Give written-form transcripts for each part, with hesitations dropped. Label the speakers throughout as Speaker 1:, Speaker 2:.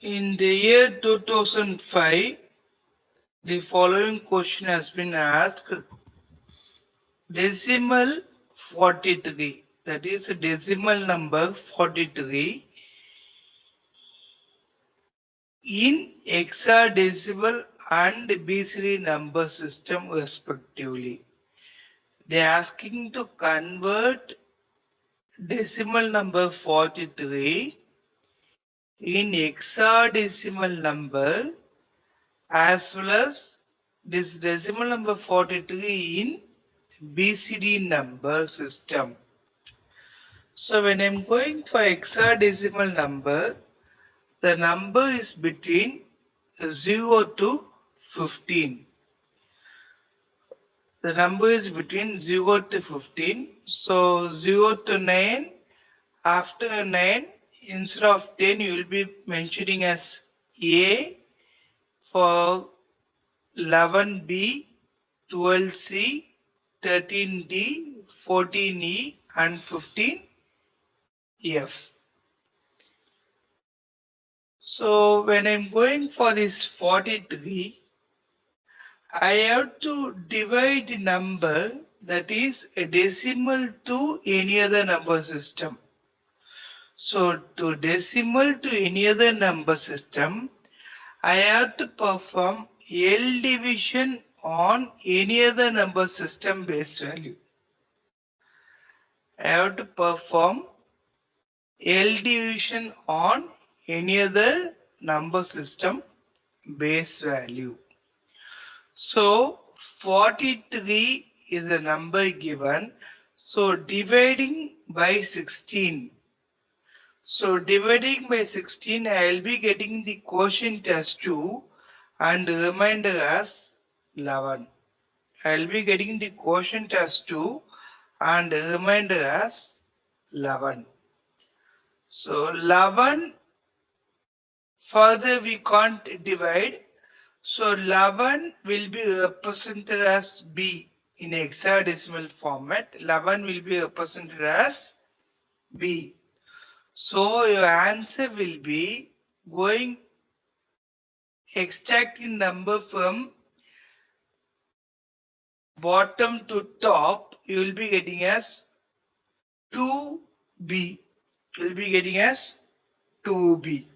Speaker 1: In the year 2005, the following question has been asked. Decimal 43, that is a decimal number 43 in hexadecimal and BCD number system respectively. They are asking to convert decimal number 43 in hexadecimal number as well as this decimal number 43 in BCD number system. So when I'm going for hexadecimal number, the number is between 0 to 15. The number is between 0 to 15. So 0 to 9, after 9, instead of 10, you will be mentioning as A for 11B, 12C, 13D, 14E, and 15F. So when I'm going for this 43, I have to divide the number that is a decimal to any other number system. So to decimal to any other number system, I have to perform L division on any other number system base value. I have to perform L division on any other number system base value. So 43 is the number given. So dividing by 16. So dividing by 16, I will be getting the quotient as 2 and remainder as 11. I will be getting the quotient as 2 and remainder as 11. So 11, further we can't divide. So 11 will be represented as B in hexadecimal format. 11 will be represented as B. So your answer will be going extracting number from bottom to top. You will be getting as 2B. You will be getting as 2B.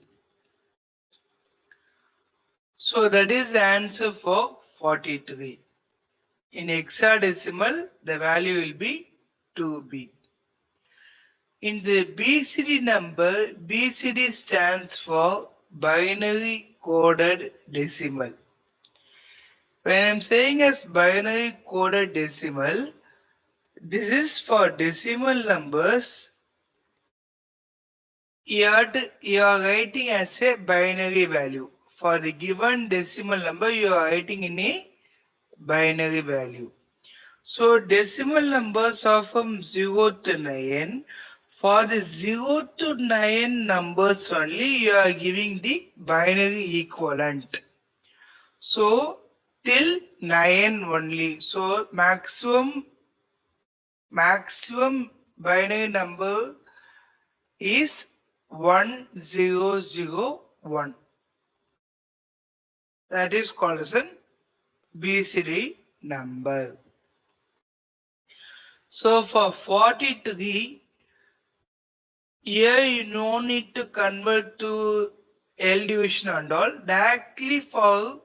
Speaker 1: So that is the answer for 43. In hexadecimal, the value will be 2B. In the BCD number, BCD stands for binary coded decimal. When I'm saying as binary coded decimal, this is for decimal numbers you are writing as a binary value. For the given decimal number, you are writing in a binary value. So decimal numbers are from 0 to 9. For the 0 to 9 numbers only, you are giving the binary equivalent. So till 9 only. So maximum binary number is 1001. That is called as an BCD number. So for 43, here you no need to convert to L division and all. Directly for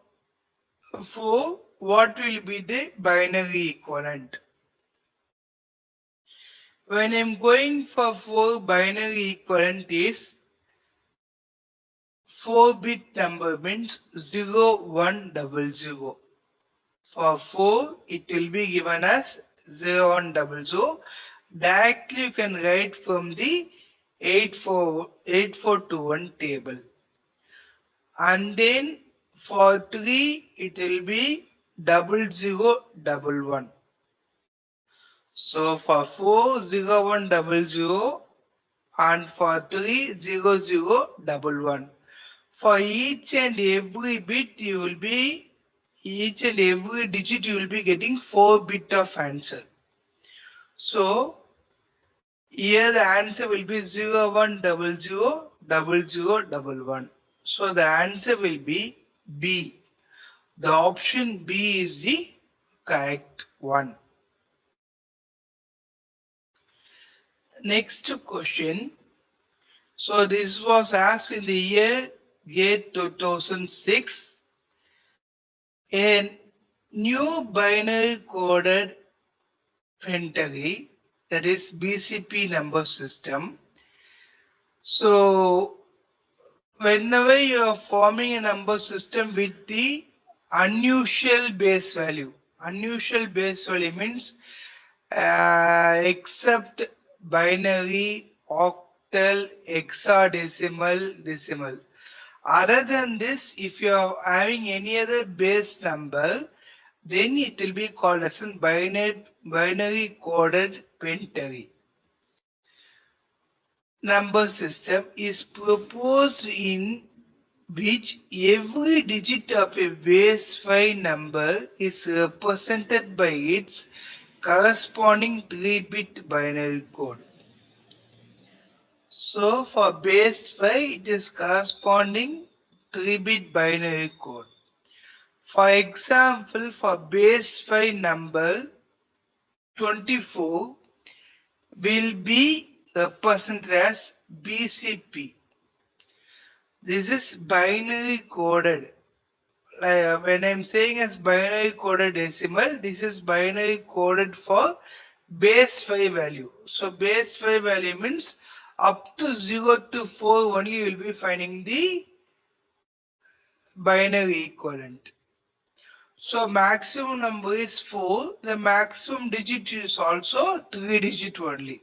Speaker 1: what will be the binary equivalent. When I'm going for 4, binary equivalent is 4-bit number means 0100. For 4, it will be given as 0100. Directly you can write from the 8421 table. And then for 3, it will be 0011. So for 4, 0100 and for 3, 0011. For each and every bit you will be, each and every digit you will be getting 4 bit of answer. So here the answer will be 01000011. So the answer will be B. The option B is the correct one. Next question. So this was asked in the year 2006. A new binary coded pentary, that is BCP number system. So whenever you are forming a number system with the unusual base value, unusual base value means except binary, octal, hexadecimal, decimal. Other than this, if you are having any other base number, then it will be called as a binary coded pentary. Number system is proposed in which every digit of a base 5 number is represented by its corresponding 3-bit binary code. So for base 5, it is corresponding 3-bit binary code. For example, for base 5 number 24 will be represented as BCP. This is binary coded. When I'm saying as binary coded decimal, this is binary coded for base 5 value. So base 5 value means up to 0 to 4 only you will be finding the binary equivalent. So maximum number is 4. The maximum digit is also 3 digit only.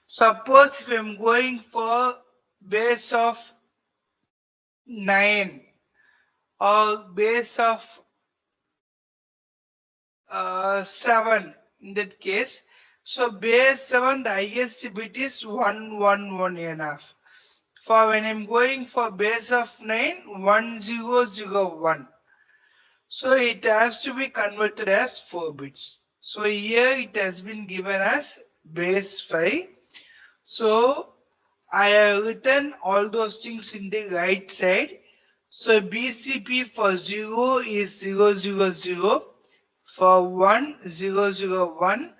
Speaker 1: Suppose if I am going for base of 9 or base of 7 in that case. So base 7 the highest bit is 111 enough. For when I'm going for base of 9 1001. So it has to be converted as 4 bits. So here it has been given as base 5. So I have written all those things in the right side. So BCP for 0 is 000, for 1 001,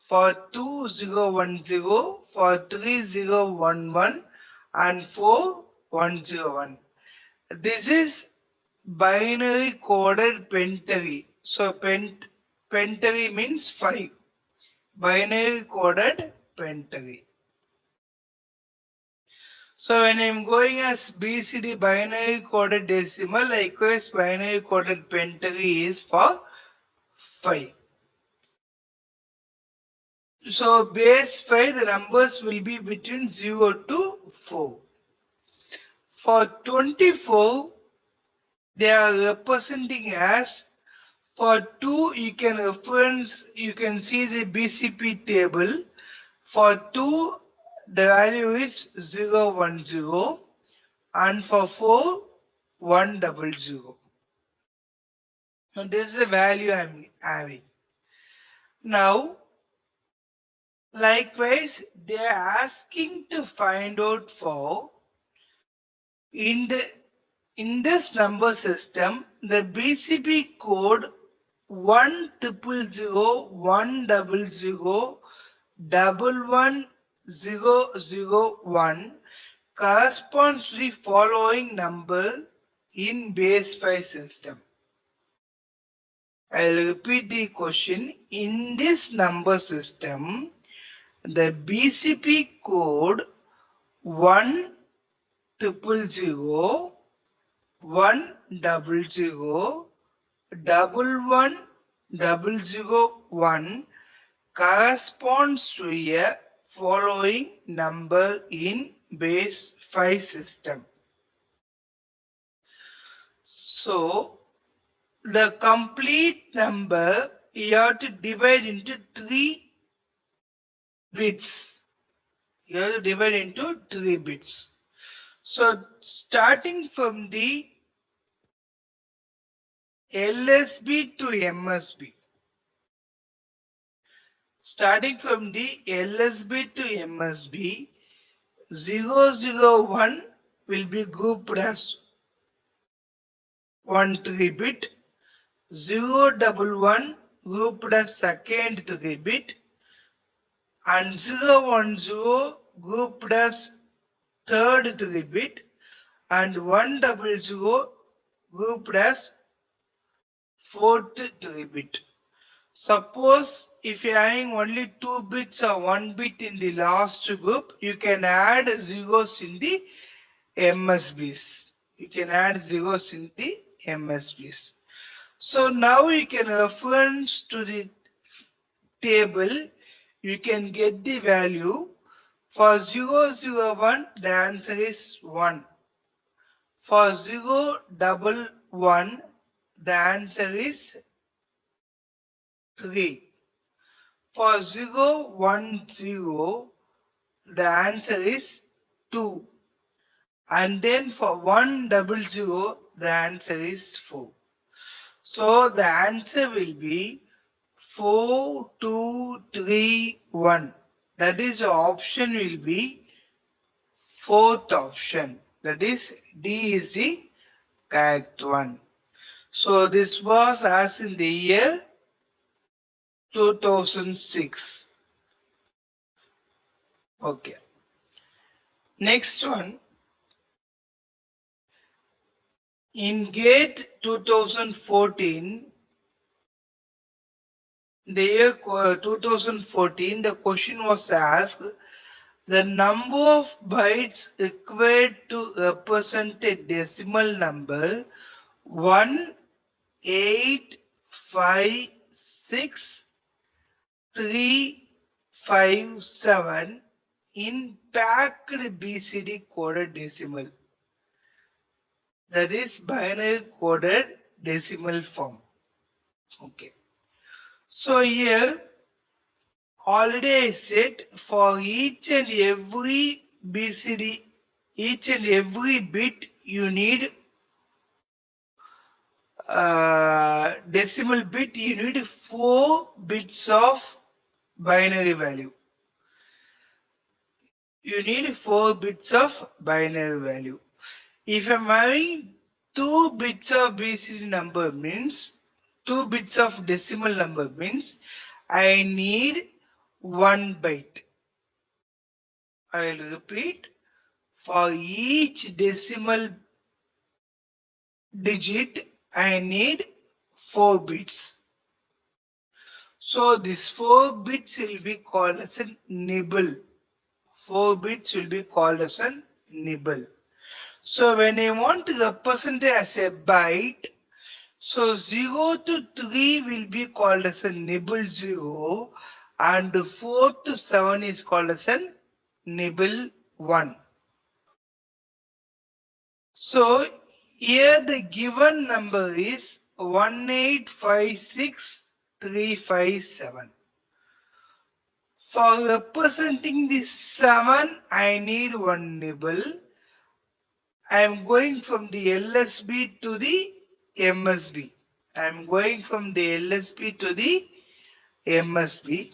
Speaker 1: for 2 010, for 3 011, and 4 101. This is binary coded pentary. So pentary means 5. Binary coded pentary. So when I'm going as BCD binary coded decimal, likewise binary coded pentary is for 5. So base 5 the numbers will be between 0 to 4. For 24 they are representing as, for 2 you can see the BCP table. For 2 the value is 010 and for 4 100. So this is the value I'm having. Now, likewise, they are asking to find out for in this number system, the BCP code 100110011 corresponds to the following number in base 5 system. I'll repeat the question. In this number system, the BCP code 10011001101 corresponds to a following number in base 5 system. So the complete number you have to divide into 3 bits. You have to divide into 3 bits. So starting from the LSB to MSB. Starting from the LSB to MSB, 001 will be grouped as 1 3-bit, 011 grouped as second 3-bit, and 010 grouped as third 3-bit, and 100 grouped as fourth 3-bit. Suppose if you are having only 2 bits or 1 bit in the last group, you can add zeros in the MSBs. You can add zeros in the MSBs. So now you can reference to the table, you can get the value. For 001, the answer is 1. For 011, the answer is 3. For 010, the answer is 2. And then for 100, the answer is 4. So the answer will be 4, 2, 3, 1. That is the option will be fourth option. That is D is the correct one. So this was as in the year 2006. Okay. Next one. In GATE 2014, the year 2014, the question was asked, the number of bytes required to represent a decimal number 1, 8, 5, 6, 3, 5, 7 in packed BCD coded decimal. That is binary coded decimal form. Okay. So here already I said for each and every BCD, each and every bit you need decimal bit, you need 4 bits of binary value. You need 4 bits of binary value. If I'm having 2 bits of BCD number means 2 bits of decimal number means I need 1 byte. I will repeat, for each decimal digit I need 4 bits. So this 4 bits will be called as a nibble. 4 bits will be called as a nibble. So when I want to represent it as a byte, so 0 to 3 will be called as a nibble 0 and 4 to 7 is called as a nibble 1. So here the given number is 1856357. For representing this 7, I need 1 nibble. I am going from the LSB to the MSB. I am going from the LSB to the MSB.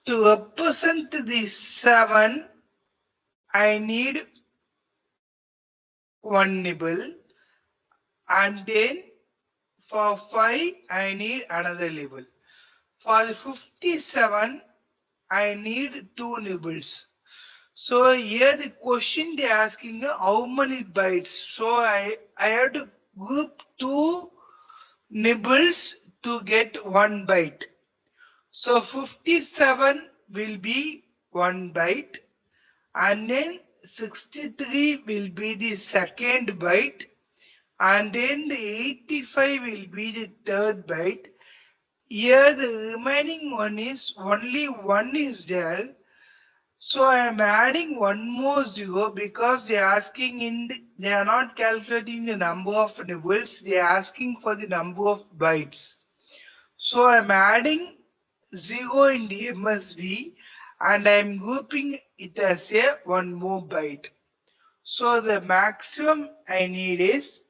Speaker 1: To represent the 7, I need 1 nibble. And then for 5, I need another nibble. For 57, I need 2 nibbles. So here the question they are asking how many bytes. So I have to group 2 nibbles to get 1 byte. So 57 will be 1 byte and then 63 will be the second byte and then the 85 will be the third byte. Here the remaining one is only 1 is there. So I am adding one more 0 because they are asking they are not calculating the number of nibbles, they are asking for the number of bytes. So I am adding 0 in the MSB and I am grouping it as a one more byte. So the maximum I need is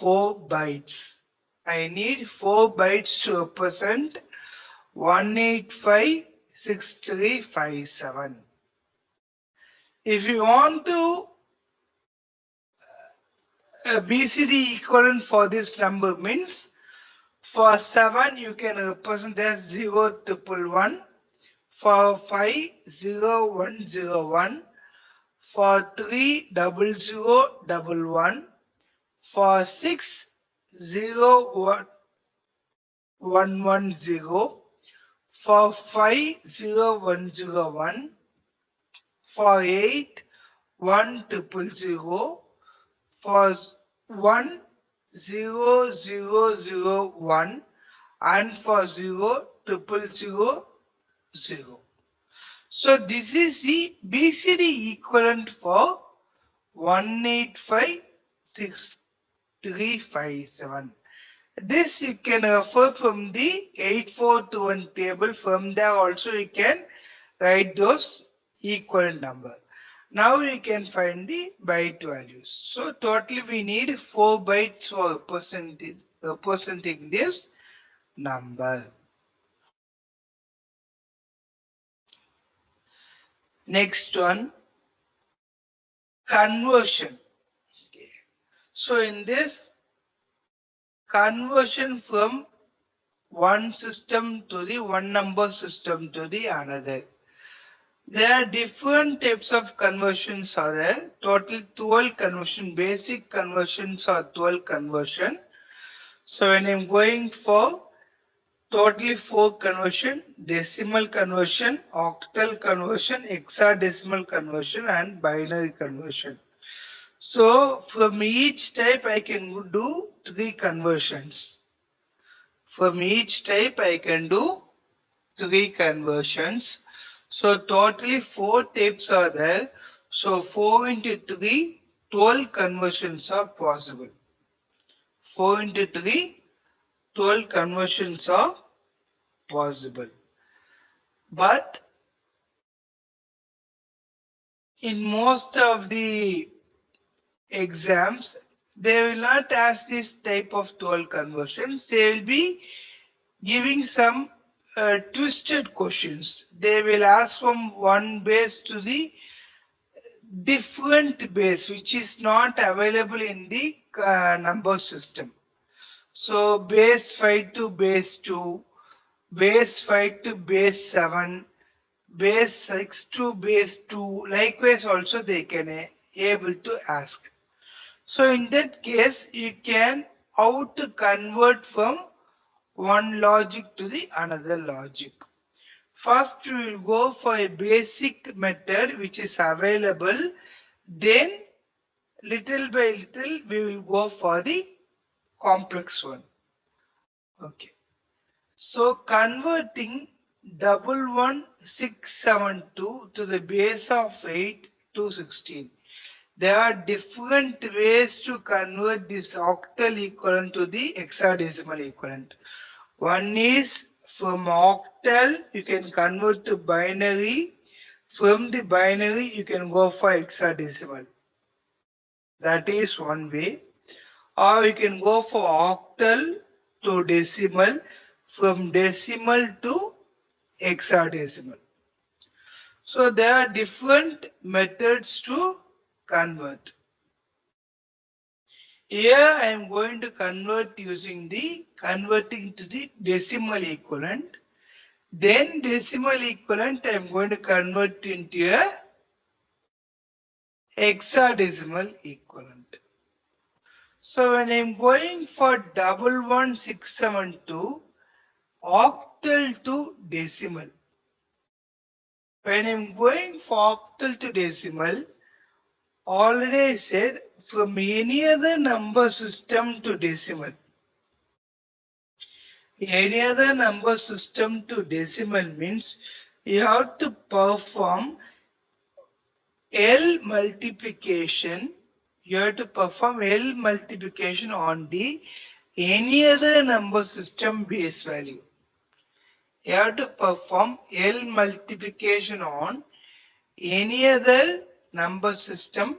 Speaker 1: 4 bytes. I need 4 bytes to represent 1856357. If you want to BCD equivalent for this number means for 7 you can represent as 0 1 1. For 5 0 1 0 1. For 3 0 0 1 1. For 6 0 1 1 1 0. For 5 0 1 0 1. For 8 1 0 0. For 1 0 0 0 1 and for 0 0 0 0. So this is the BCD equivalent for 1856357. This you can refer from the 8421 table. From there also you can write those equivalent number. Now you can find the byte values. So totally we need 4 bytes for representing this number. Next one, conversion. Okay. So in this conversion from one system to the one number system to the another, there are different types of conversions are there. Total 12 conversion, basic conversions are 12 conversion. So when I'm going for totally 4 conversion, decimal conversion, octal conversion, hexadecimal conversion and binary conversion. So from each type I can do 3 conversions. From each type I can do 3 conversions. So totally 4 types are there. So 4 into 3, 12 conversions are possible. 4 into 3, 12 conversions are possible. But in most of the exams, they will not ask this type of 12 conversions. They will be giving some twisted questions. They will ask from one base to the different base which is not available in the number system. So base 5 to base 2, base 5 to base 7, base 6 to base 2. Likewise also they can able to ask. So in that case you can how to convert from one logic to the another logic. First we will go for a basic method which is available. Then little by little we will go for the complex one. Okay. So converting 11672 to the base of 8 to 16. There are different ways to convert this octal equivalent to the hexadecimal equivalent. One is from octal you can convert to binary. From the binary you can go for hexadecimal. That is one way. Or you can go for octal to decimal, from decimal to hexadecimal. So there are different methods to convert. Here I am going to convert using the converting to the decimal equivalent. Then decimal equivalent I am going to convert into a hexadecimal equivalent. So when I am going for 11672 octal to decimal. When I am going for octal to decimal, already I said from any other number system to decimal. Any other number system to decimal means you have to perform L multiplication. You have to perform L multiplication on the any other number system base value. You have to perform L multiplication on any other number system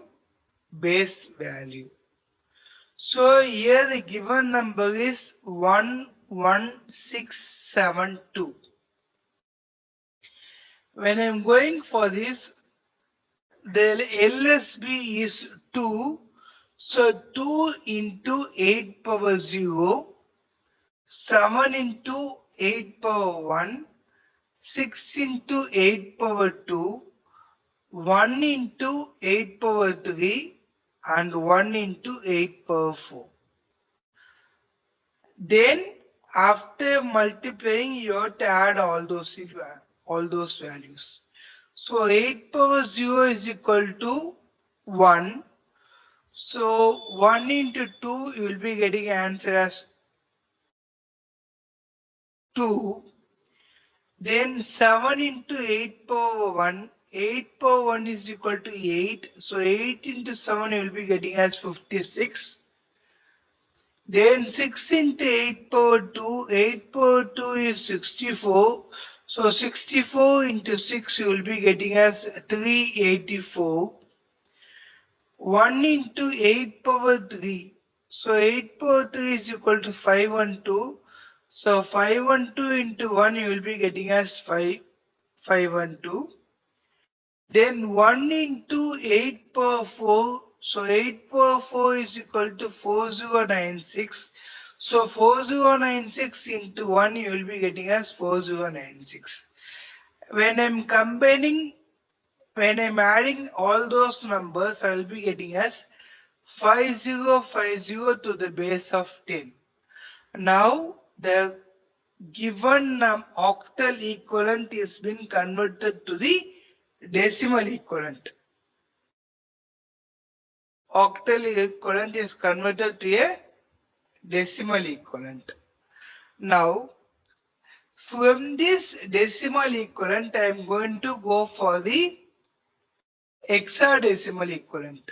Speaker 1: base value. So here the given number is 11672. When I am going for this, the LSB is 2. So 2 into 8 power 0, 7 into 8 power 1, 6 into 8 power 2, 1 into 8 power 3, and 1 into 8 power 4. Then after multiplying, you have to add all those values. So 8 power 0 is equal to 1. So 1 into 2, you will be getting answer as 2. Then 7 into 8 power 1. 8 power 1 is equal to 8. So 8 into 7 you will be getting as 56. Then 6 into 8 power 2. 8 power 2 is 64. So 64 into 6 you will be getting as 384. 1 into 8 power 3. So 8 power 3 is equal to 512. So 512 into 1 you will be getting as 512. Then 1 into 8 power 4. So 8 power 4 is equal to 4096. So 4096 into 1 you will be getting as 4096. When I'm combining, when I'm adding all those numbers, I will be getting as 5050 to the base of 10. Now the given octal equivalent is been converted to the decimal equivalent. Octal equivalent is converted to a decimal equivalent. Now from this decimal equivalent I am going to go for the hexadecimal equivalent.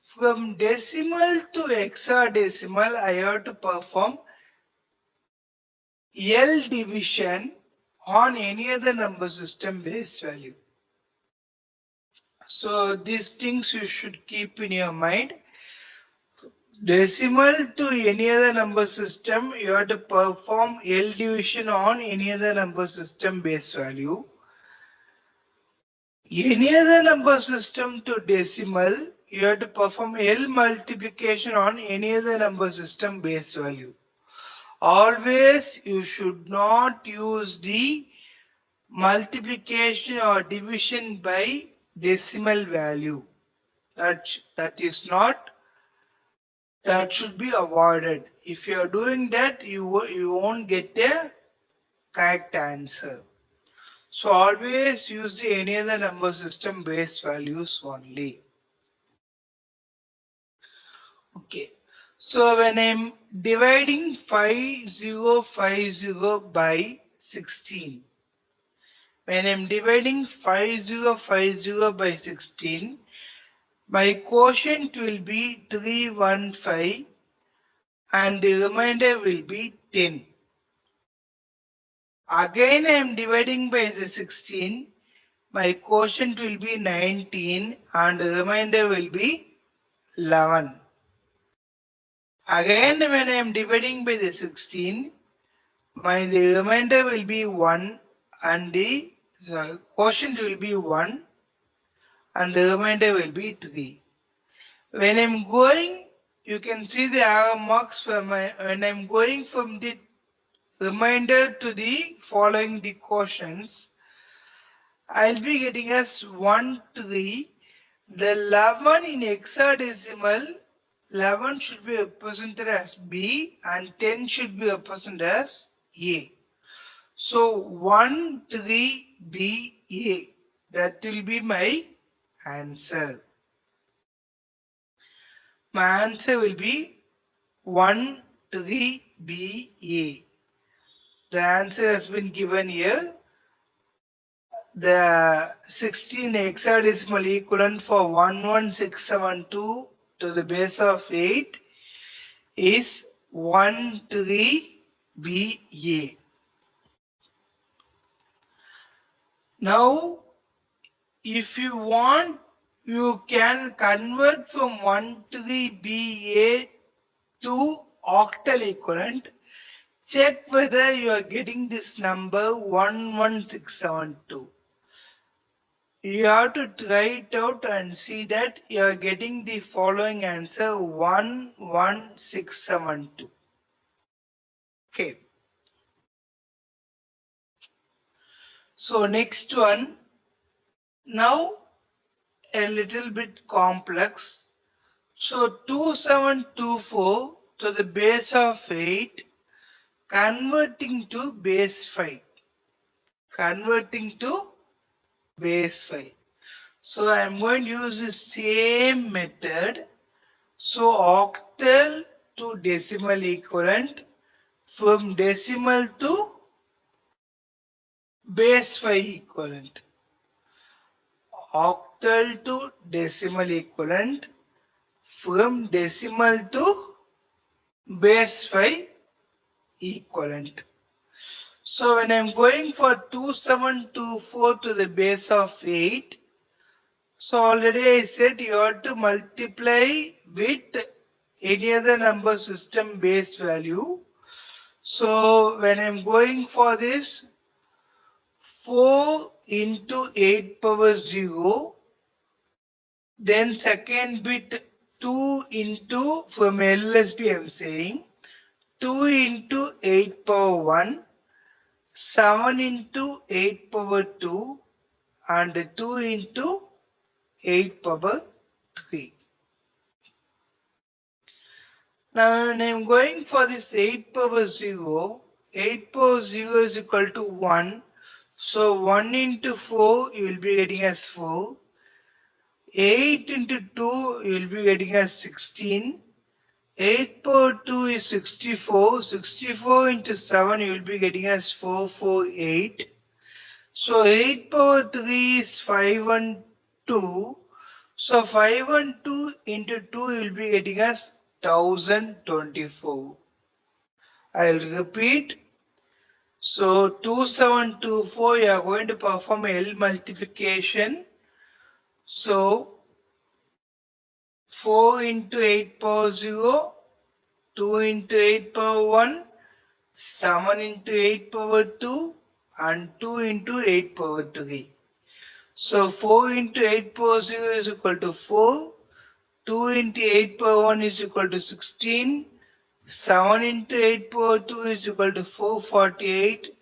Speaker 1: From decimal to hexadecimal I have to perform L division on any other number system base value. So these things you should keep in your mind. Decimal to any other number system, you have to perform L division on any other number system base value. Any other number system to decimal, you have to perform L multiplication on any other number system base value. Always you should not use the multiplication or division by decimal value. That is not, that should be avoided. If you are doing that, you won't get a correct answer. So always use the any other number system base values only. Okay. So when I'm dividing 5050 by 16, when I'm dividing 5050 by 16, my quotient will be 315 and the remainder will be 10. Again I am dividing by the 16, my quotient will be 19 and the remainder will be 11. Again when I am dividing by the 16, the remainder will be 1 and the quotient will be 1 and the remainder will be 3. When I'm going, you can see the arrow marks when I'm going from the remainder to the following the quotients, I'll be getting as 1, 3. The 11 in hexadecimal, 11 should be represented as B and 10 should be represented as A. So 1, 3, B, A. That will be my answer. My answer will be 1, 3, B, A. The answer has been given here. The 16 hexadecimal equivalent for 11672 to the base of 8 is 13BA. Now, if you want, you can convert from 13BA to octal equivalent. Check whether you are getting this number 11672. You have to try it out and see that you are getting the following answer 11672. Okay. So next one, now a little bit complex. So 2724 to the base of 8 converting to base 5. Converting to base 5. So I am going to use the same method. So octal to decimal equivalent, from decimal to base 5 equivalent. Octal to decimal equivalent, from decimal to base 5 equivalent. So when I'm going for 2724 to the base of 8, so already I said you have to multiply with any other number system base value. So when I'm going for this 4 into 8 power 0, then second bit 2 into, from LSB I'm saying, 2 into 8 power 1, 7 into 8 power 2, and 2 into 8 power 3. Now when I am going for this 8 power 0, 8 power 0 is equal to 1. So 1 into 4 you will be getting as 4. 8 into 2 you will be getting as 16. 8 power 2 is 64. 64 into 7 you will be getting as 448. So 8 power 3 is 512. So 512 into 2 you will be getting as 1024. I'll repeat. So 2724 you are going to perform L multiplication. So 4 into 8 power 0, 2 into 8 power 1, 7 into 8 power 2, and 2 into 8 power 3. So 4 into 8 power 0 is equal to 4. 2 into 8 power 1 is equal to 16. 7 into 8 power 2 is equal to 448.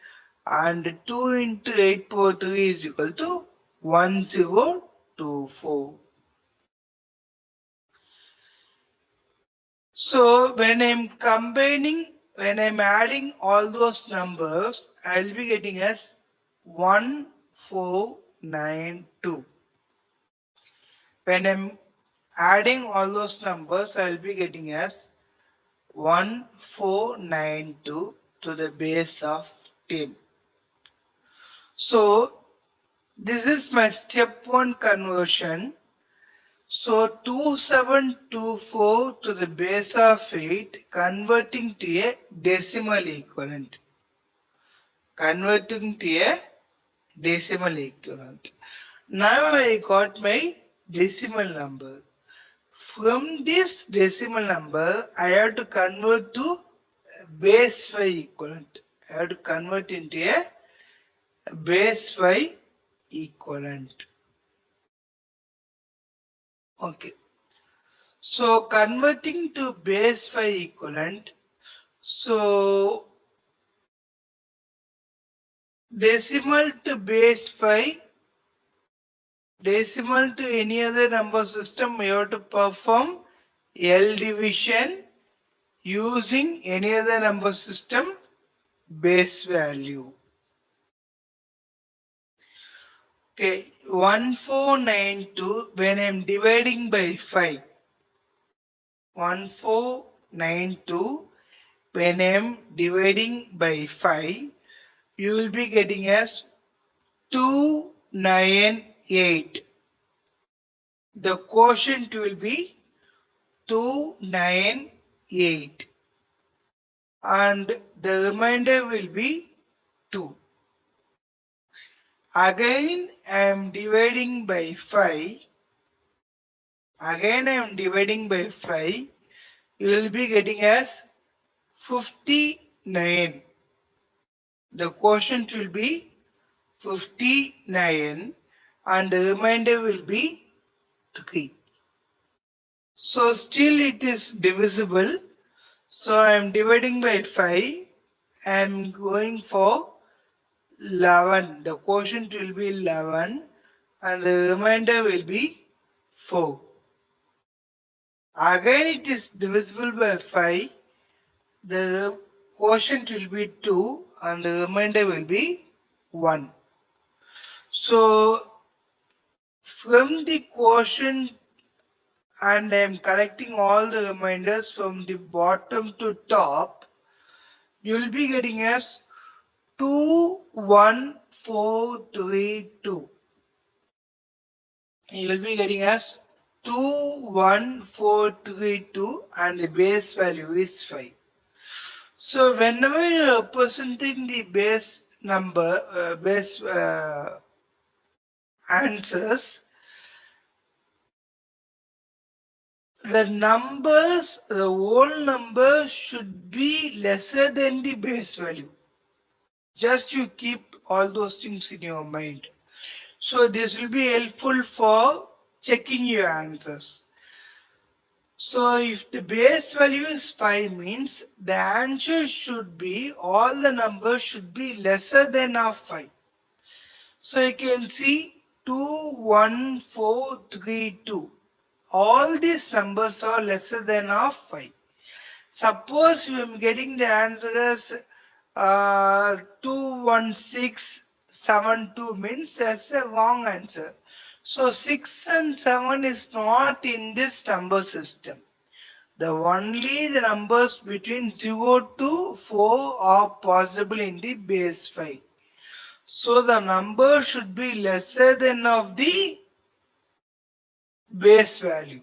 Speaker 1: And 2 into 8 power 3 is equal to 1024. So when I'm adding all those numbers, I'll be getting as 1492. When I'm adding all those numbers, I'll be getting as 1492 to the base of 10. So this is my step 1 conversion. So 2724 to the base of 8 converting to a decimal equivalent. Converting to a decimal equivalent. Now I got my decimal number. From this decimal number, I have to convert to base 5 equivalent. I have to convert into a base 5 equivalent. Okay. So converting to base 5 equivalent. So decimal to base 5, decimal to any other number system, we have to perform L division using any other number system base value. Okay, 1492 when I am dividing by 5. 1492 when I am dividing by 5, you will be getting as 298. The quotient will be 298 and the remainder will be 2. Again I am dividing by 5. Again I am dividing by 5. You will be getting as 59. The quotient will be 59 and the remainder will be 3. So still it is divisible. So I am dividing by 5. I am going for 11. The quotient will be 11 and the remainder will be 4. Again it is divisible by 5. The quotient will be 2 and the remainder will be 1. So from the quotient, and I am collecting all the remainders from the bottom to top, you will be getting as 2, 1, 4, 3, 2. You will be getting as 2, 1, 4, 3, 2 and the base value is 5. So whenever you are representing the base number, base answers, the numbers, the whole number should be lesser than the base value. Just you keep all those things in your mind. So this will be helpful for checking your answers. So if the base value is 5 means the answer should be, all the numbers should be lesser than of 5. So you can see 2, 1, 4, 3, 2. All these numbers are lesser than of 5. Suppose we are getting the answer as 21672 means that's a wrong answer. So 6 and 7 is not in this number system. Only the numbers between 0 to 4 are possible in the base 5. So the number should be lesser than of the base value.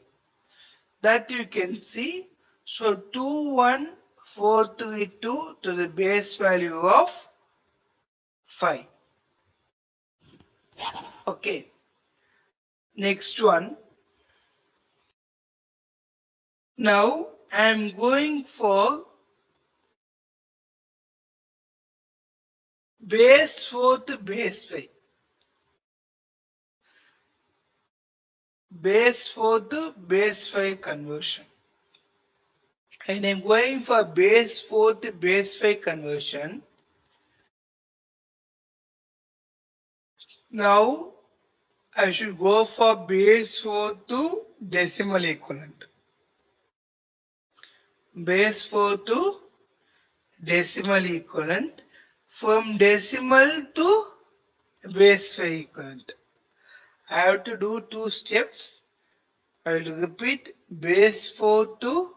Speaker 1: That you can see. So 21432 to the base value of 5. Okay. Next one. Now I am going for base 4 to base 5. Base 4 to base 5 conversion. And I'm going for base 4 to base 5 conversion. Now I should go for base 4 to decimal equivalent. Base 4 to decimal equivalent. From decimal to base 5 equivalent. I have to do 2 steps. I will repeat base 4 to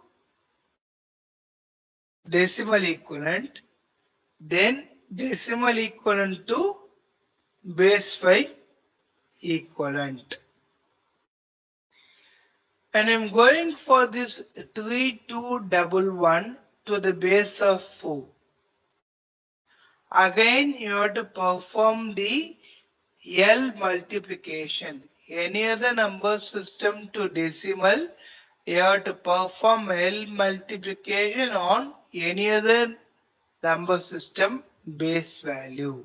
Speaker 1: decimal equivalent, then decimal equivalent to base 5 equivalent. And I'm going for this 3211 to the base of 4. Again, you have to perform the L multiplication. Any other number system to decimal, you have to perform L multiplication on any other number system base value.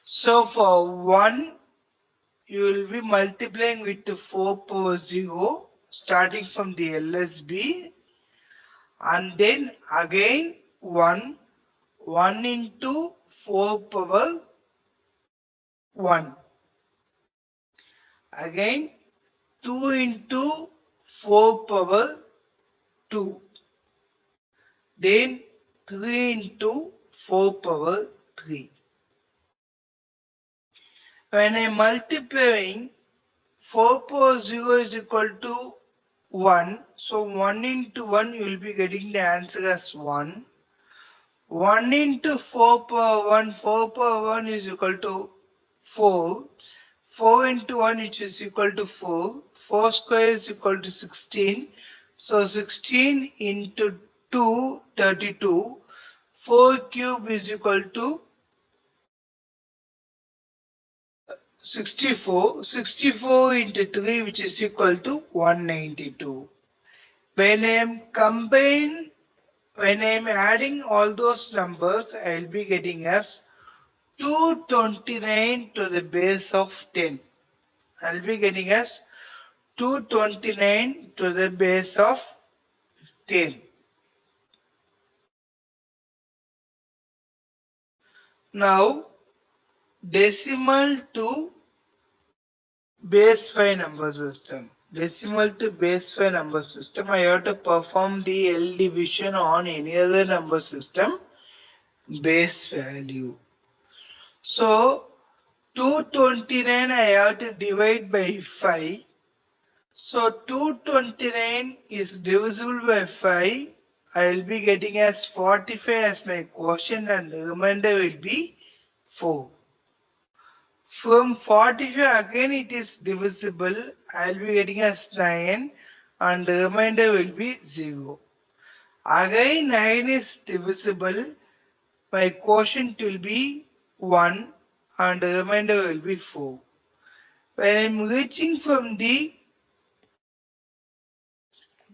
Speaker 1: So for 1, you will be multiplying with 4 power 0 starting from the LSB, and then again 1 into 4 power 1, again 2 into 4 power 2, then 3 into 4 power 3. When I am multiplying, 4 power 0 is equal to 1. So 1 into 1 you will be getting the answer as 1. 1 into 4 power 1, 4 power 1 is equal to 4. 4 into 1 which is equal to 4. 4 square is equal to 16. So 16 into 2, 32. 4 cube is equal to 64. 64 into 3 which is equal to 192. When I am adding all those numbers, I will be getting as 229 to the base of 10. I'll be getting as 229 to the base of 10. Now decimal to base 5 number system. Decimal to base 5 number system, I have to perform the L division on any other number system base value. So 229 I have to divide by 5. So 229 is divisible by 5. I will be getting as 45 as my quotient and the remainder will be 4. From 45 again it is divisible. I will be getting as 9 and the remainder will be 0. Again 9 is divisible. My quotient will be 1 and the remainder will be 4. When I am reaching from the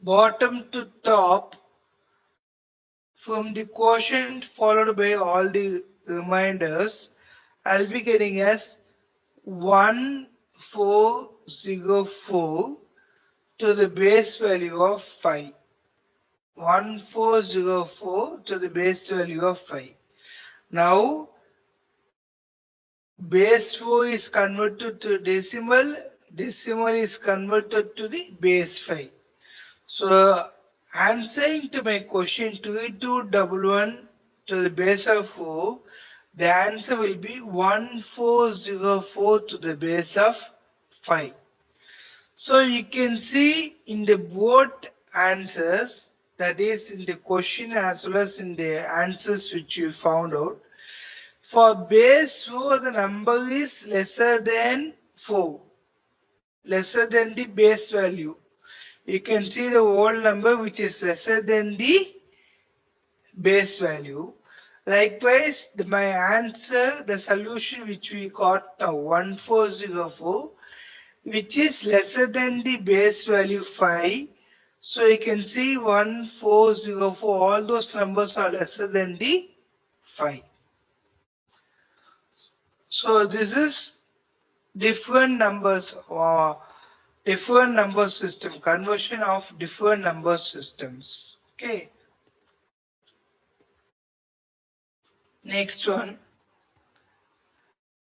Speaker 1: bottom to top, from the quotient followed by all the reminders, I'll be getting as 1404 to the base value of 5. 1404 to the base value of 5. Now, base 4 is converted to decimal, decimal is converted to the base 5. So, answering to my question 2211 to the base of 4, the answer will be 1404 to the base of 5. So, you can see in the both answers, that is in the question as well as in the answers which you found out, for base 4 the number is lesser than 4, lesser than the base value. You can see the whole number which is lesser than the base value. Likewise, my answer, the solution which we got now 1404, which is lesser than the base value 5. So you can see 1404, all those numbers are lesser than the 5. So this is different numbers or different number system, conversion of different number systems. Okay. Next one.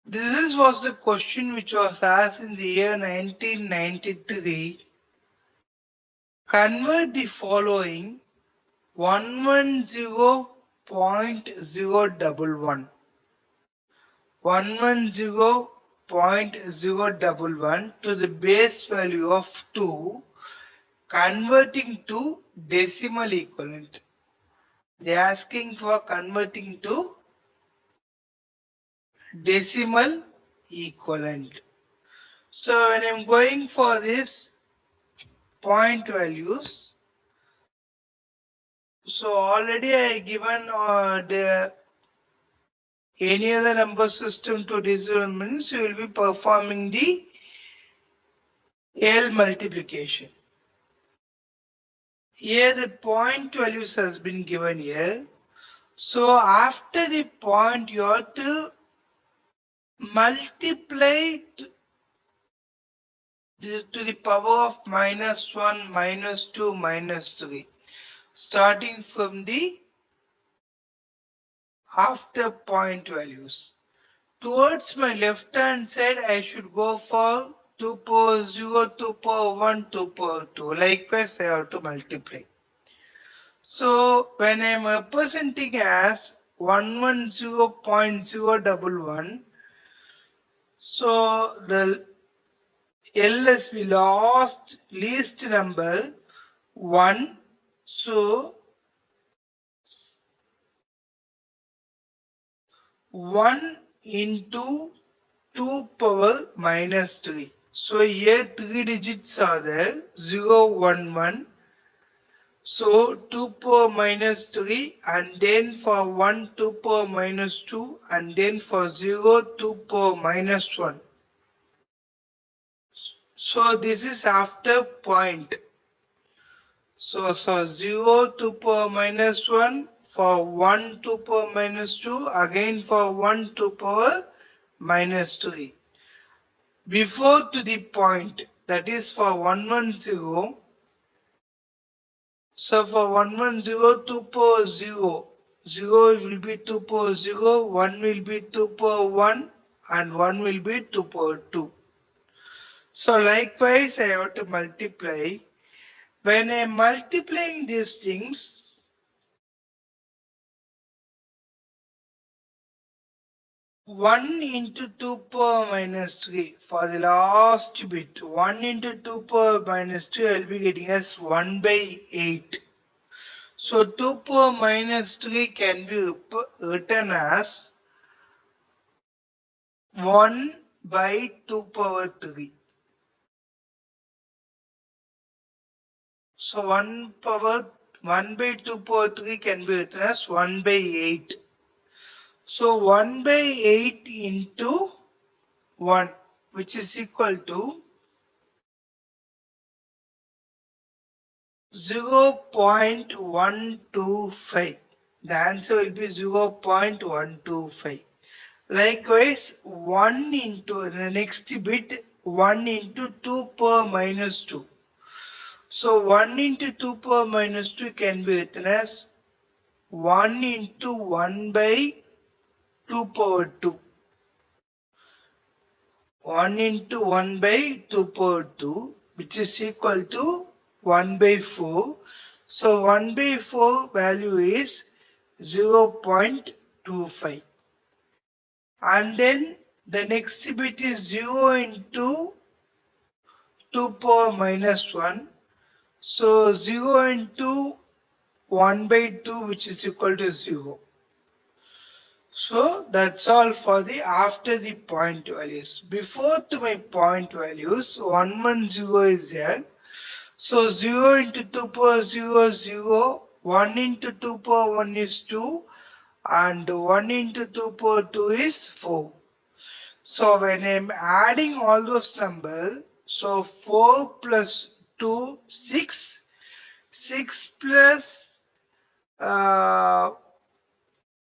Speaker 1: Was the question which was asked in the year 1993. Convert the following 110.011 110.011 to the base value of 2, converting to decimal equivalent. They are asking for converting to decimal equivalent. So when I'm going for this point values, so already I given the any other number system to decimal means you will be performing the L multiplication. Here the point values has been given here. So after the point you have to multiply to the power of -1, -2, -3, starting from the after point values. Towards my left hand side, I should go for 2 power 0, 2 power 1, 2 power 2. Likewise, I have to multiply. So, when I am representing as 110.011, so the LS will least number 1. So 1 into 2 power -3. So here 3 digits are there, 0, 1, 1. So 2 power -3, and then for 1 2 power -2, and then for 0 2 power -1. So this is after point. So 0 2 power -1, for 1 2 power -2, again for 1 2 power -3. before to the point, that is for 110. So for 110, 2 power 0, 0 will be 2 power 0, 1 will be 2 power 1, and 1 will be 2 power 2. So likewise I have to multiply. When I am multiplying these things, 1 into 2 power minus 3 for the last bit. 1 into 2 power minus 3 I will be getting as 1 by 8. So 2 power minus 3 can be written as 1 by 2 power 3. So 1 by 2 power 3 can be written as 1 by 8. So 1 by 8 into 1, which is equal to 0.125. The answer will be 0.125. Likewise, 1 into the next bit, 1 into 2 power minus 2. So 1 into 2 power minus 2 can be written as 1 into 1 by 2 power 2. 1 into 1 by 2 power 2, which is equal to 1 by 4. So 1 by 4 value is 0.25. And then the next bit is 0 into 2 power minus 1. So 0 into 1 by 2, which is equal to 0. So that's all for the after the point values. Before to my point values, 110 is there. So 0 into 2 power 0 is 0, 1 into 2 power 1 is 2, and 1 into 2 power 2 is 4. So when I'm adding all those numbers, so 4 plus 2, 6, 6 plus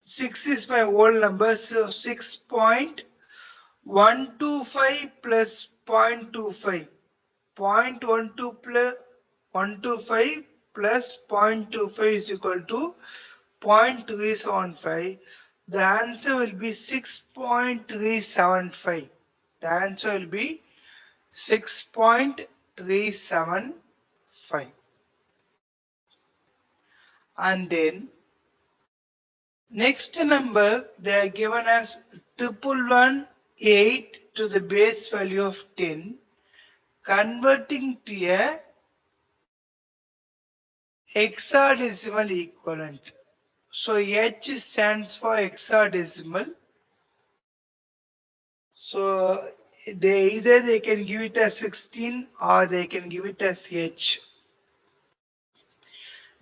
Speaker 1: 6 is my whole number, so 6.125 plus 0.25. 0.12 plus 125 plus 0.25 is equal to 0.375. The answer will be 6.375. The answer will be 6.375. And then next number they are given as 1118 to the base value of 10, converting to a hexadecimal equivalent. So H stands for hexadecimal. So either they can give it as 16 or they can give it as H.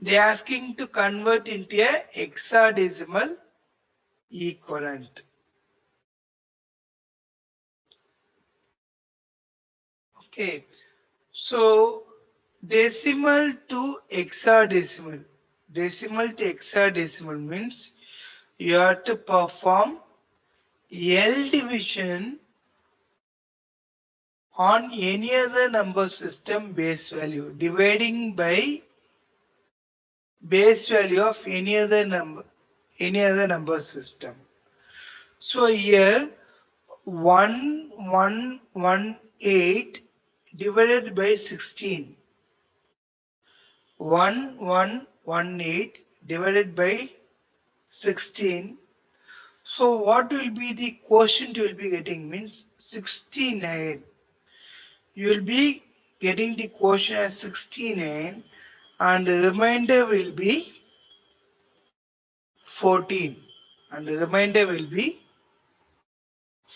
Speaker 1: They are asking to convert into a hexadecimal equivalent. Okay. So decimal to hexadecimal. Decimal to hexadecimal means you have to perform L division on any other number system base value, dividing by base value of any other number system. So here 1118 divided by 16. 1118 divided by 16. So what will be the quotient you will be getting means 69. You will be getting the quotient as 69 and the remainder will be 14. And the remainder will be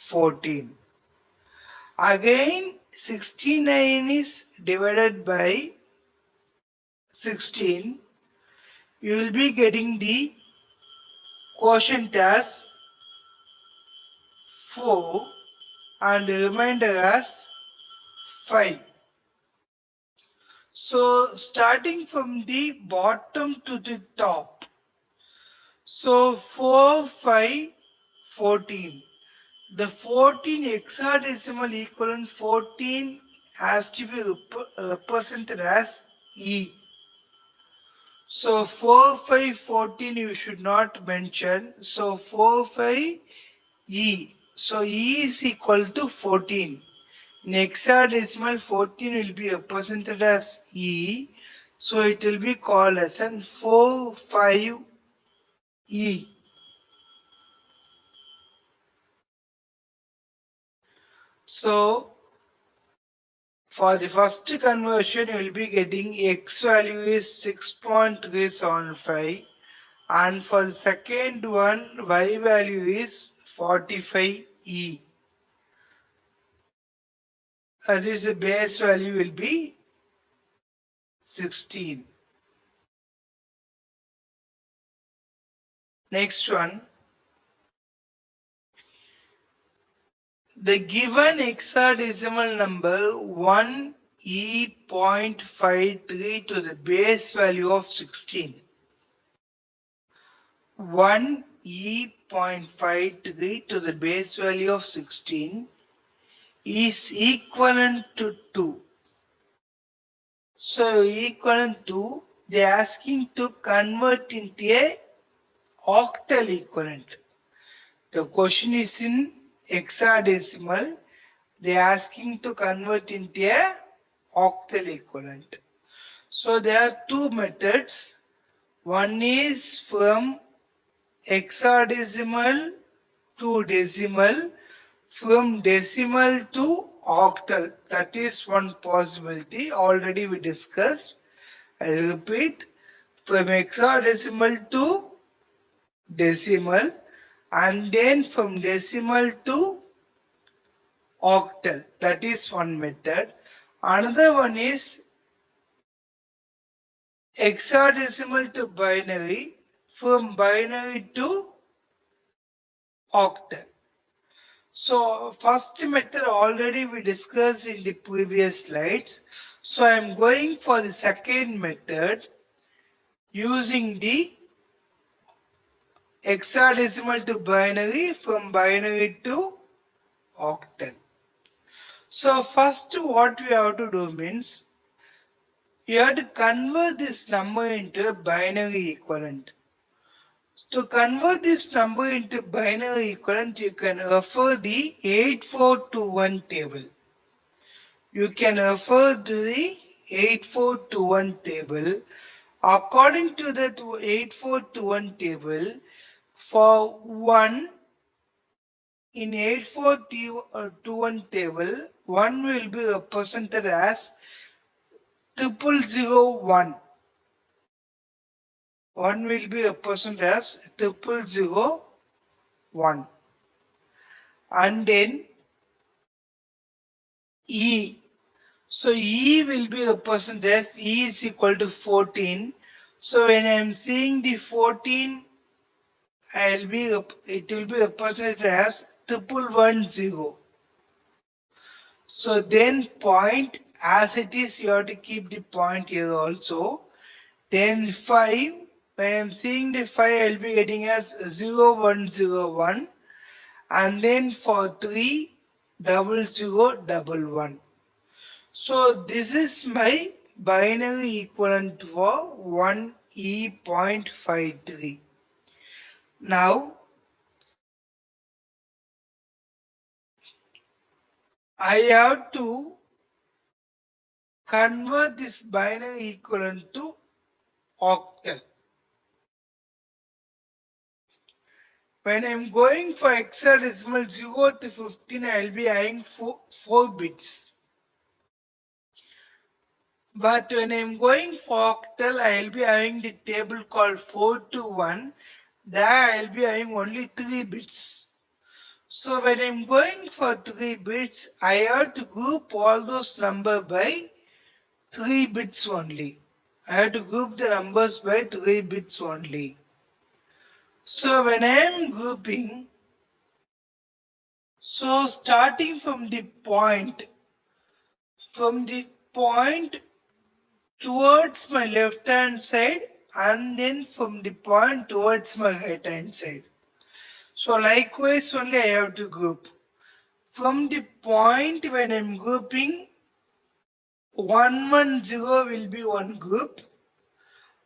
Speaker 1: 14. Again 69 is divided by 16. You will be getting the quotient as 4 and the remainder as 5. So starting from the bottom to the top. So 4, 5, 14. the 14 hexadecimal equivalent 14 has to be represented as E. So 4, 5, 14 you should not mention. So 4, 5, E. So E is equal to 14. In hexadecimal 14 will be represented as E. So it will be called as an 4, 5, E. So for the first conversion, you will be getting X value is 6.375, and for the second one, Y value is 45E. That is the base value will be 16. Next one, the given hexadecimal number 1E.53 to the base value of 16. 1E.53 to the base value of 16 is equivalent to 2. So equivalent to, they are asking to convert into a octal equivalent. The question is in hexadecimal. They are asking to convert into a octal equivalent. So there are two methods. One is from hexadecimal to decimal, from decimal to octal. That is one possibility. Already we discussed. I repeat, from hexadecimal to decimal, and then from decimal to octal. That is one method. Another one is hexadecimal to binary, from binary to octal. So first method already we discussed in the previous slides. So I am going for the second method using the hexadecimal to binary, from binary to octal. So first what we have to do means you have to convert this number into a binary equivalent. To convert this number into binary equivalent, you can refer the 8421 table. You can refer to the 8421 table. According to that 8421 table, for 1 in 8421 table, 1 will be represented as 0001. 1 will be represented as 0001. And then E. So E will be represented as E is equal to 14. So when I am seeing the 14, it will be represented as 1110. So then point as it is, you have to keep the point here also. Then 5, when I am seeing the 5, I will be getting as 0101. And then for 3, 0011. So this is my binary equivalent for 1E.53. Now I have to convert this binary equivalent to octal. When I'm going for hexadecimal 0 to 15, I'll be having 4 bits. But when I'm going for octal, I'll be having the table called 4 to 1. There I'll be having only 3 bits. So when I'm going for 3 bits, I have to group all those numbers by 3 bits only. I have to group the numbers by 3 bits only. So when I am grouping, so starting from the point towards my left hand side, and then from the point towards my right hand side. So likewise only I have to group. from the point when I'm grouping 110 will be one group,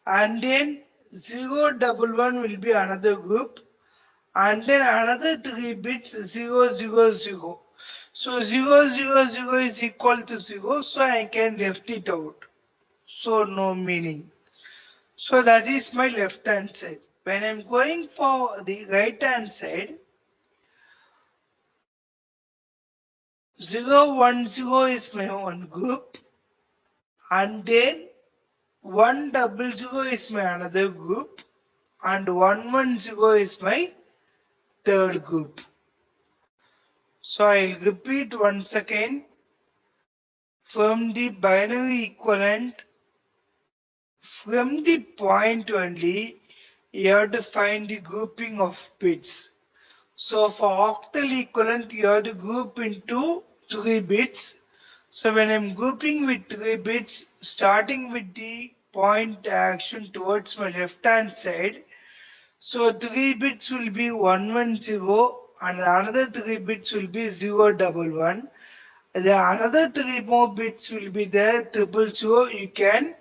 Speaker 1: and then 011 will be another group, and then another 3 bits 000. So 000 is equal to 0, so I can left it out. So no meaning. So that is my left hand side. When I'm going for the right hand side, 010 is my one group, and then 100 is my another group, and 110 is my third group. So I'll repeat once again. From the binary equivalent, from the point only, you have to find the grouping of bits. So for octal equivalent, you have to group into 3 bits. So when I'm grouping with 3 bits, starting with the point action towards my left hand side, so 3 bits will be 110 and another 3 bits will be 011. The another 3 more bits will be there, 000. You can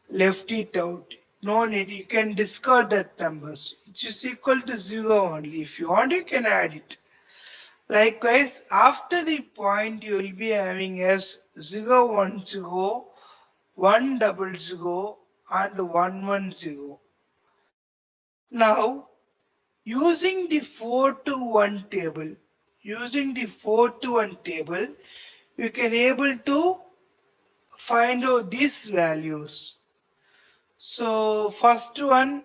Speaker 1: left it out. No need, you can discard that numbers, which is equal to 0 only. If you want, you can add it. Likewise, after the point, you will be having as 010, 100, and 110. Now, using the 4 to 1 table, you can able to find out these values. So first one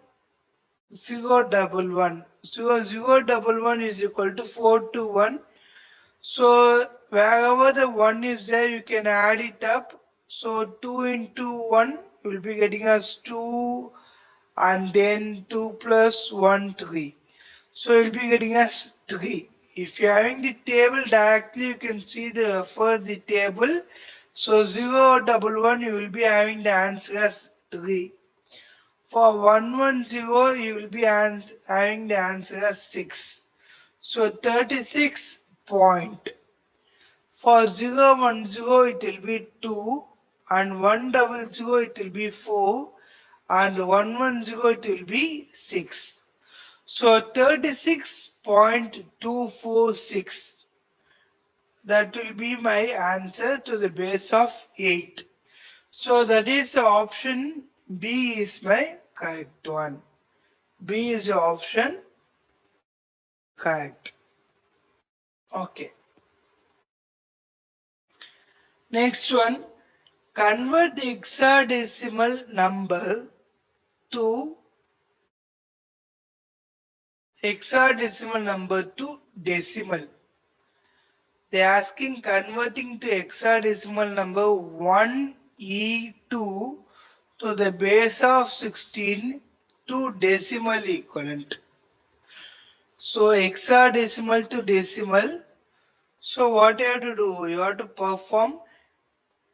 Speaker 1: 011. So 011 is equal to 4 to 1. So wherever the 1 is there, you can add it up. So 2 into 1 will be getting us 2, and then 2 plus 1, 3. So you'll be getting us 3. If you're having the table directly, you can see for the table. So 011, you will be having the answer as 3. For 110, you will be having the answer as 6. So 36 point. For 010, it will be 2, and 100, it will be 4, and 110, it will be 6. So 36.246. That will be my answer to the base of 8. So that is the option B is my correct one. B is the option correct. Okay. Next one. Convert the hexadecimal number to decimal. They are asking converting to hexadecimal number 1E2 to the base of 16 to decimal equivalent. So hexadecimal to decimal. So what you have to do? You have to perform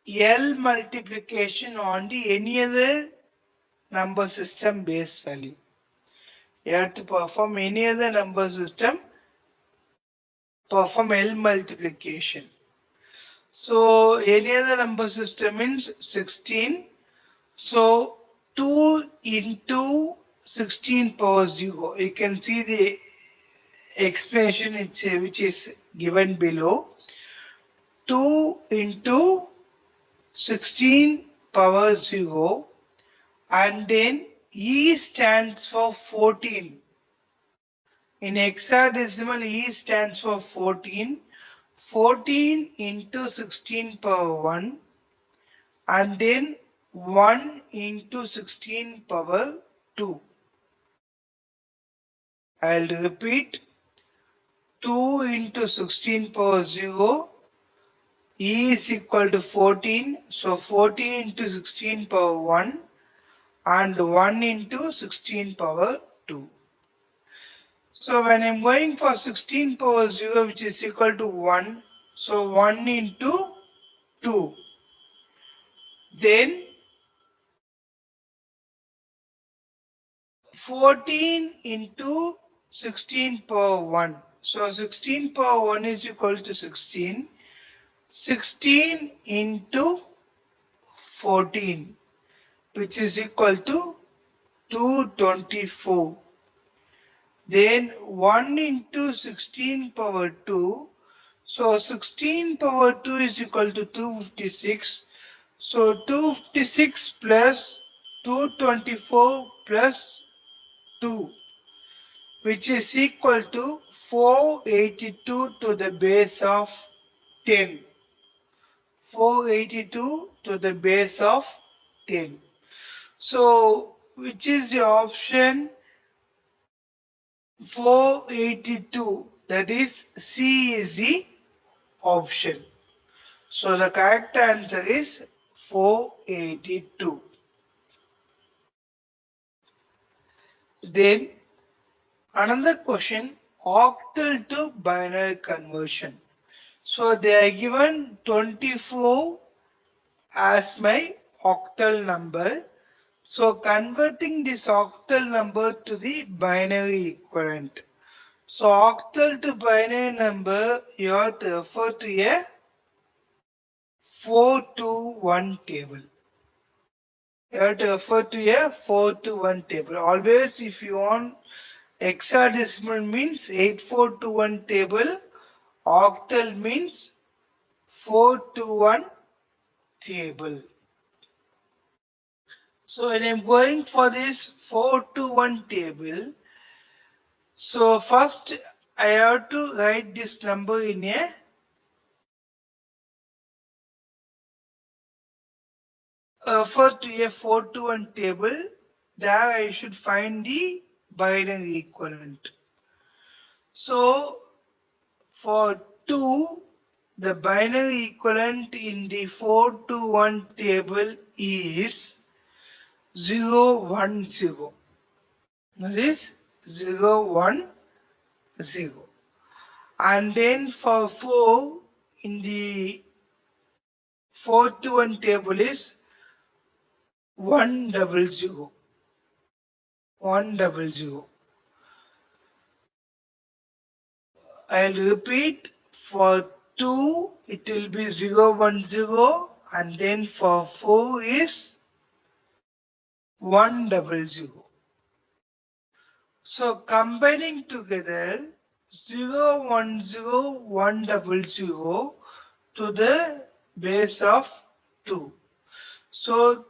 Speaker 1: L multiplication on the any other number system base value. You have to perform any other number system, perform L multiplication. So any other number system means 16. So 2 into 16 power 0. You can see the explanation which is given below. 2 into 16 power 0, and then E stands for 14. In hexadecimal, E stands for 14. 14 into 16 power 1, and then 1 into 16 power 2. I'll repeat. 2 into 16 power 0, E is equal to 14. So 14 into 16 power 1, and 1 into 16 power 2. So when I'm going for 16 power 0, which is equal to 1, so 1 into 2. Then 14 into 16 power 1. So 16 power 1 is equal to 16. 16 into 14, which is equal to 224. Then 1 into 16 power 2. So 16 power 2 is equal to 256. So 256 plus 224 plus 2, which is equal to 482 to the base of 10. 482 to the base of 10. So, which is the option 482? That is C is the option. So, the correct answer is 482. Then, another question, octal to binary conversion. So, they are given 24 as my octal number. So converting this octal number to the binary equivalent. So octal to binary number, you have to refer to a 4 to 1 table. You have to refer to a 4 to 1 table. Always if you want hexadecimal means 8421 table. Octal means 4 to 1 table. So when I'm going for this 4 to 1 table, so first I have to write this number in a first to a 4 to 1 table. There I should find the binary equivalent. So for 2, the binary equivalent in the 4 to 1 table is 010. That is 010. And then for 4 in the 4 to 1 table is 100. 100. I'll repeat, for 2 it will be 010, and then for 4 is 100. So combining together 010, 100 to the base of 2. So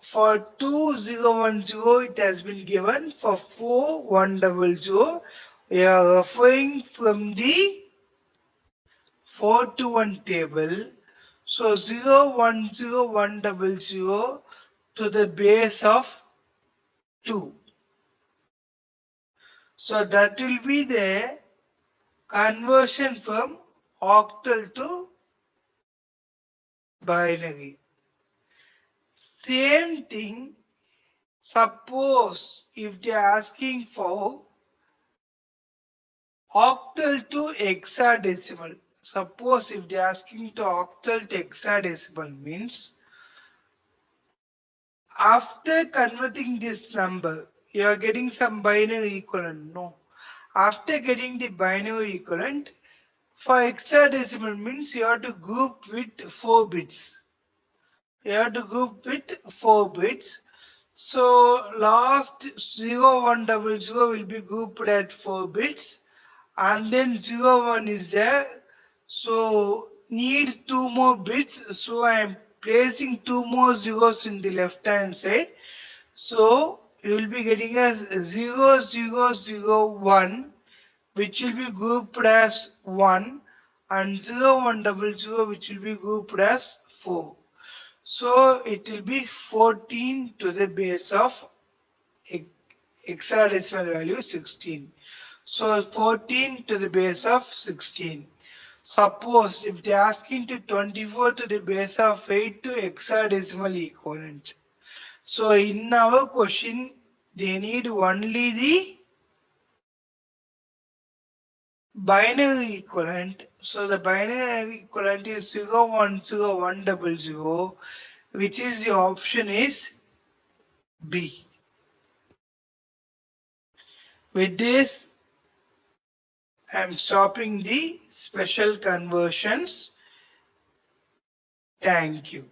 Speaker 1: for 2010 it has been given, for 4100 we are referring from the 4 to 1 table. So 010100 to the base of 2. So that will be the conversion from octal to binary. Same thing, suppose if they are asking for octal to hexadecimal. Suppose if they are asking to octal to hexadecimal means after converting this number, you are getting some binary equivalent. No. After getting the binary equivalent, for hexadecimal means you have to group with 4 bits. You have to group with 4 bits. So last 0100 will be grouped at 4 bits, and then 01 is there. So needs 2 more bits. So I am placing 2 more zeros in the left hand side. So you will be getting as 0001, which will be grouped as 1, and 0100, which will be grouped as 4. So it will be 14 to the base of hexadecimal value 16. So 14 to the base of 16. Suppose if they are asking to 24 to the base of 8 to hexadecimal equivalent. So in our question, they need only the binary equivalent. So the binary equivalent is 010100, which is the option is B. With this, I am stopping the special conversions. Thank you.